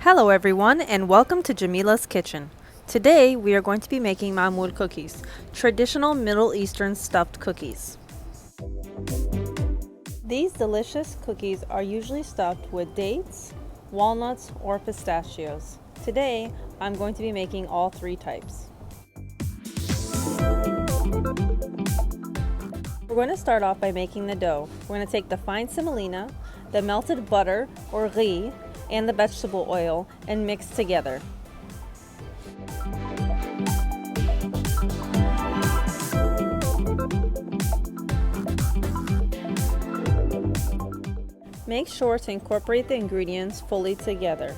Hello everyone and welcome to Jamila's Kitchen. Today we are going to be making Mamoul cookies, traditional Middle Eastern stuffed cookies. These delicious cookies are usually stuffed with dates, walnuts, or pistachios. Today I'm going to be making all three types. We're going to start off by making the dough. We're going to take the fine semolina, the melted butter or ghee, and the vegetable oil and mix together. Make sure to incorporate the ingredients fully together.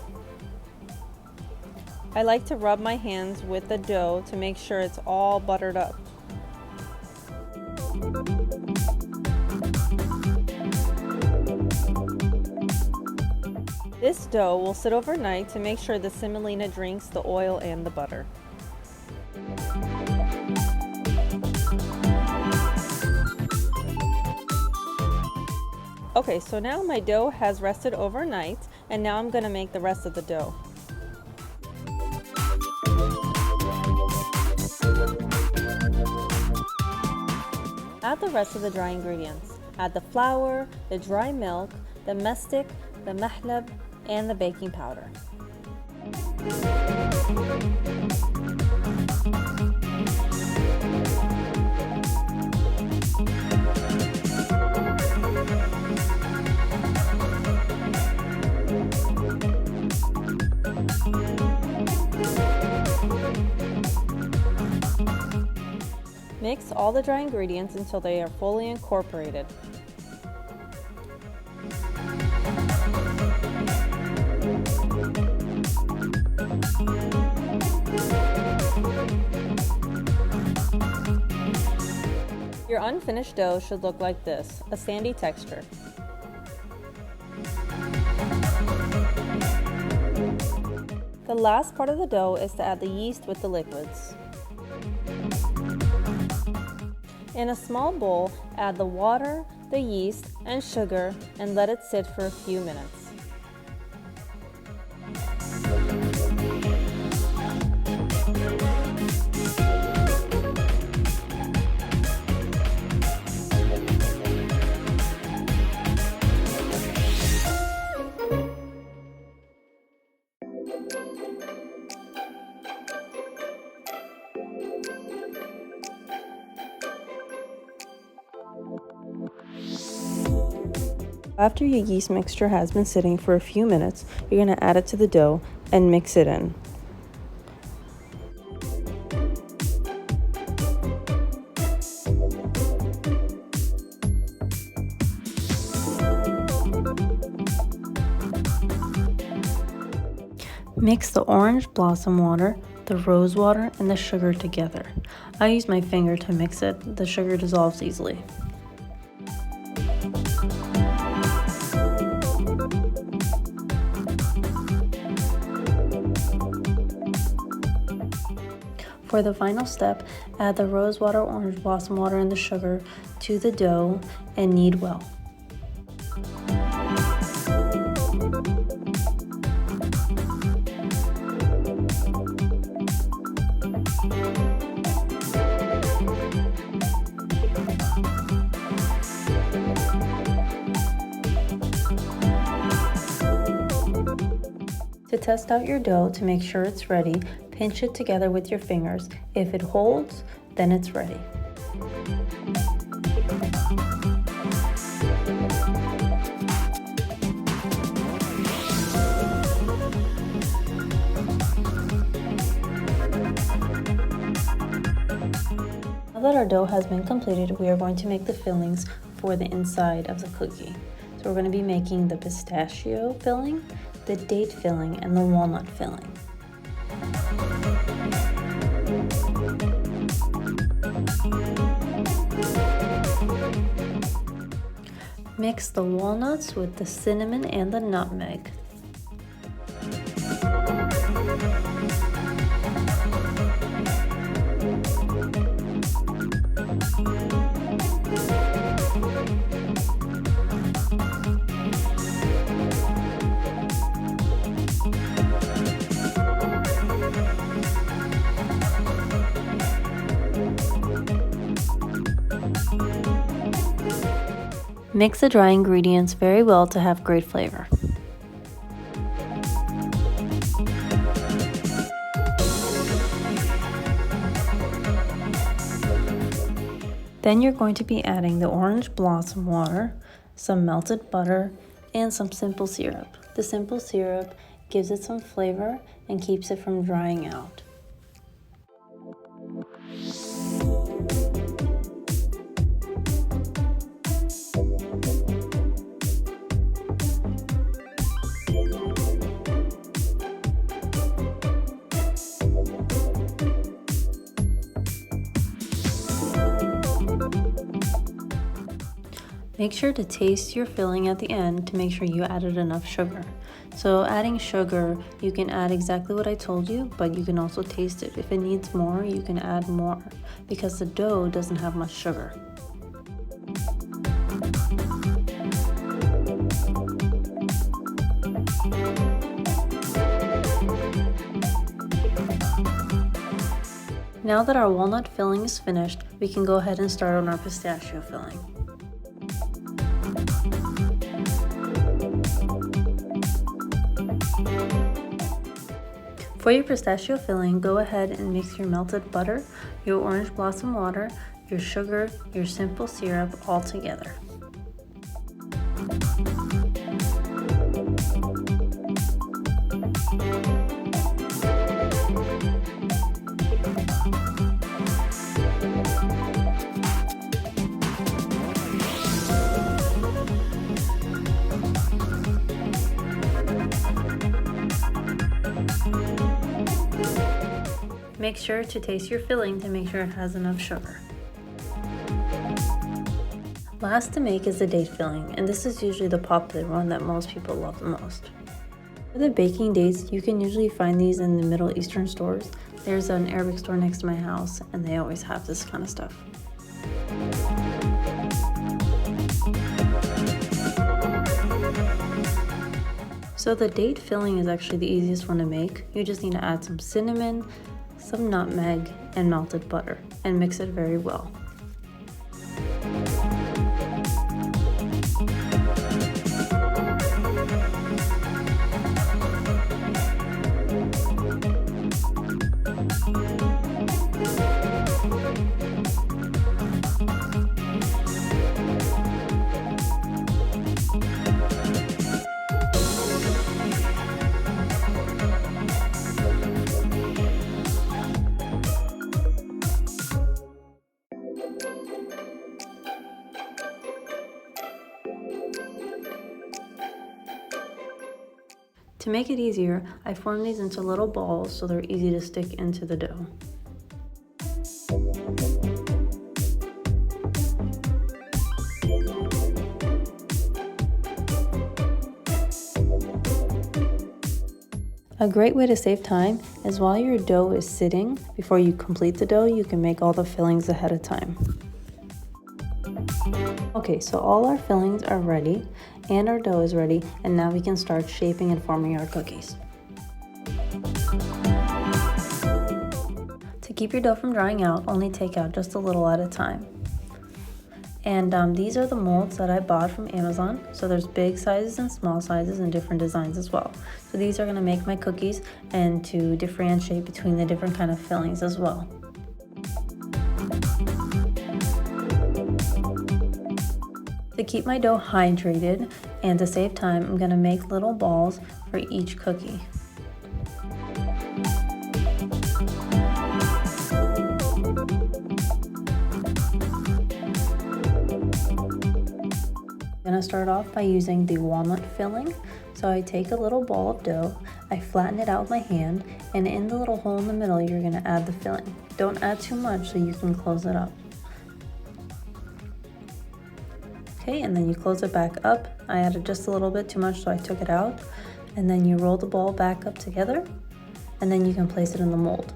I like to rub my hands with the dough to make sure it's all buttered up. This dough will sit overnight to make sure the semolina drinks the oil and the butter. Okay, so now my dough has rested overnight, and now I'm going to make the rest of the dough. Add the rest of the dry ingredients. Add the flour, the dry milk, the mastic, the mahlab, and the baking powder. Mix all the dry ingredients until they are fully incorporated. Your unfinished dough should look like this, a sandy texture. The last part of the dough is to add the yeast with the liquids. In a small bowl, add the water, the yeast, and sugar and let it sit for a few minutes. After your yeast mixture has been sitting for a few minutes, you're going to add it to the dough and mix it in. Mix the orange blossom water, the rose water, and the sugar together. I use my finger to mix it. The sugar dissolves easily. For the final step, add the rose water, orange blossom water, and the sugar to the dough and knead well. To test out your dough to make sure it's ready, pinch it together with your fingers. If it holds, then it's ready. Now that our dough has been completed, we are going to make the fillings for the inside of the cookie. So we're going to be making the pistachio filling, the date filling, and the walnut filling. Mix the walnuts with the cinnamon and the nutmeg. Mix the dry ingredients very well to have great flavor. Then you're going to be adding the orange blossom water, some melted butter, and some simple syrup. The simple syrup gives it some flavor and keeps it from drying out. Make sure to taste your filling at the end to make sure you added enough sugar. So adding sugar, you can add exactly what I told you, but you can also taste it. If it needs more, you can add more because the dough doesn't have much sugar. Now that our walnut filling is finished, we can go ahead and start on our pistachio filling. For your pistachio filling, go ahead and mix your melted butter, your orange blossom water, your sugar, your simple syrup all together. Make sure to taste your filling to make sure it has enough sugar. Last to make is the date filling, and this is usually the popular one that most people love the most. For the baking dates, you can usually find these in the Middle Eastern stores. There's an Arabic store next to my house, and they always have this kind of stuff. So the date filling is actually the easiest one to make. You just need to add some cinnamon, some nutmeg, and melted butter, and mix it very well. To make it easier, I form these into little balls so they're easy to stick into the dough. A great way to save time is while your dough is sitting, before you complete the dough, you can make all the fillings ahead of time. Okay, so all our fillings are ready and our dough is ready, and now we can start shaping and forming our cookies. To keep your dough from drying out, only take out just a little at a time. And these are the molds that I bought from Amazon. So there's big sizes and small sizes and different designs as well. So these are gonna make my cookies and to differentiate between the different kind of fillings as well. To keep my dough hydrated and to save time, I'm gonna make little balls for each cookie. I'm gonna start off by using the walnut filling. So I take a little ball of dough, I flatten it out with my hand, and in the little hole in the middle, you're gonna add the filling. Don't add too much so you can close it up. Okay, and then you close it back up. I added just a little bit too much, so I took it out. And then you roll the ball back up together, and then you can place it in the mold.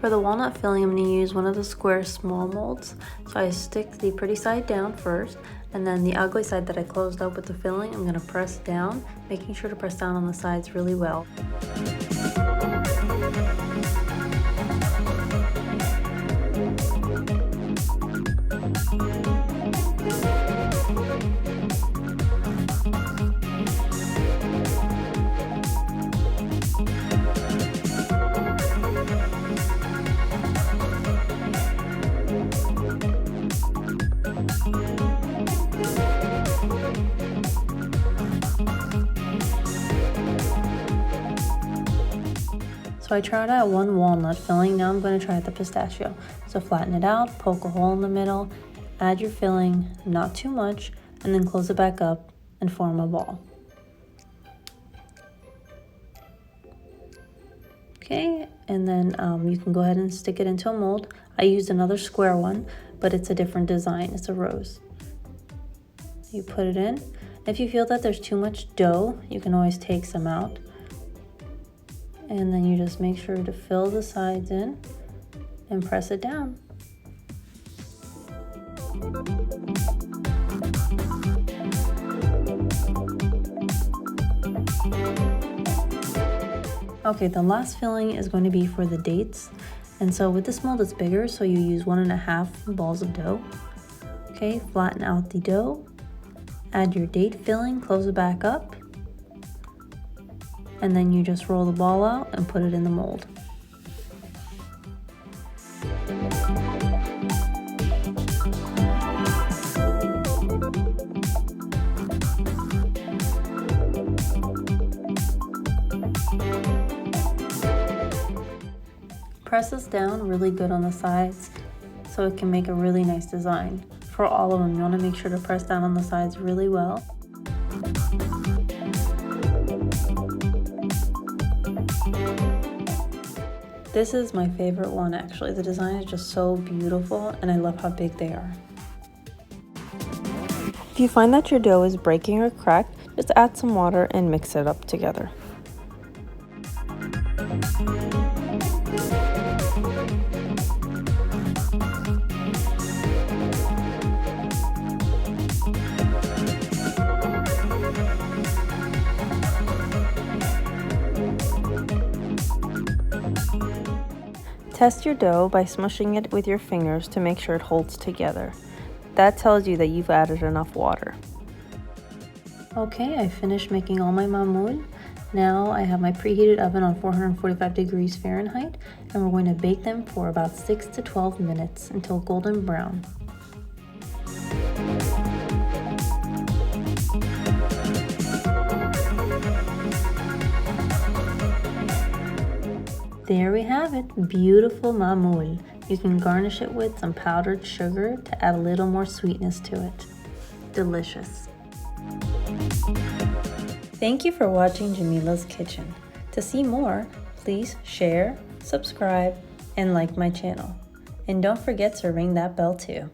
For the walnut filling, I'm going to use one of the square small molds. So I stick the pretty side down first, and then the ugly side that I closed up with the filling, I'm going to press down, making sure to press down on the sides really well. So I tried out one walnut filling, now I'm going to try out the pistachio. So flatten it out, poke a hole in the middle, add your filling, not too much, and then close it back up and form a ball. Okay, and then you can go ahead and stick it into a mold. I used another square one, but it's a different design, it's a rose. You put it in. If you feel that there's too much dough, you can always take some out. And then you just make sure to fill the sides in and press it down. Okay, the last filling is going to be for the dates. And so with this mold it's bigger, so you use 1.5 balls of dough. Okay, flatten out the dough. Add your date filling, close it back up. And then you just roll the ball out and put it in the mold. Press this down really good on the sides so it can make a really nice design. For all of them, you want to make sure to press down on the sides really well. This is my favorite one actually. The design is just so beautiful and I love how big they are. If you find that your dough is breaking or cracked, just add some water and mix it up together. Test your dough by smushing it with your fingers to make sure it holds together. That tells you that you've added enough water. Okay, I finished making all my mamoul. Now I have my preheated oven on 445 degrees Fahrenheit, and we're going to bake them for about 6 to 12 minutes until golden brown. There we have it, beautiful mamoul. You can garnish it with some powdered sugar to add a little more sweetness to it. Delicious. Thank you for watching Jamila's Kitchen. To see more, please share, subscribe, and like my channel. And don't forget to ring that bell too.